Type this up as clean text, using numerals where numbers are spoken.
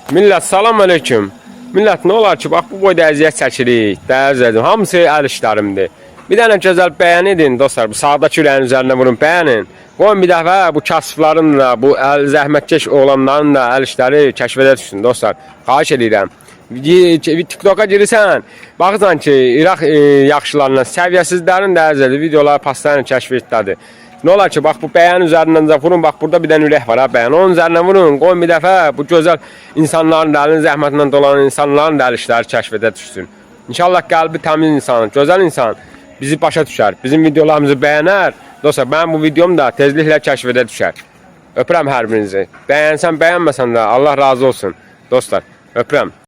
Millət, salam aleyküm. Millət, nə olar ki, bax bu boyda əziyyət çəkirik, dəyərlədim. Hamısı əl işlərimdir. Bir dənə gözəl bəyən edin, dostlar. Bu sağdakı ürəyin üzərinə vurun, bəyənin. Qoyun bir dəfə bu kasıfların da, bu zəhmətkeş oğlanların da əl işləri kəşfədə düşsün, dostlar. Xahiş edirəm. TikTok'a girirsən, baxırsan ki, İraq yaxşılarından, səviyyəsizlərin dəyərlədi, videoları paslarını kəşfətdədir. Ne olar ki, bax bu bəyən üzərindən də vurun, bax burada bir dənə ürək var ha bəyən. Onun üzərinə vurun, qoyun bir dəfə bu gözəl insanların da əlinin zəhmətindən dolanan insanların da əl işləri kəşfədə düşsün. İnşallah qəlbi təmiz insan, gözəl insan bizi başa düşər, bizim videolarımızı bəyənər. Dostlar, mənim bu videom da tezliklə kəşfədə düşər. Öpürəm hər birinizi. Bəyənsən, bəyənməsən də Allah razı olsun. Dostlar, öpürəm.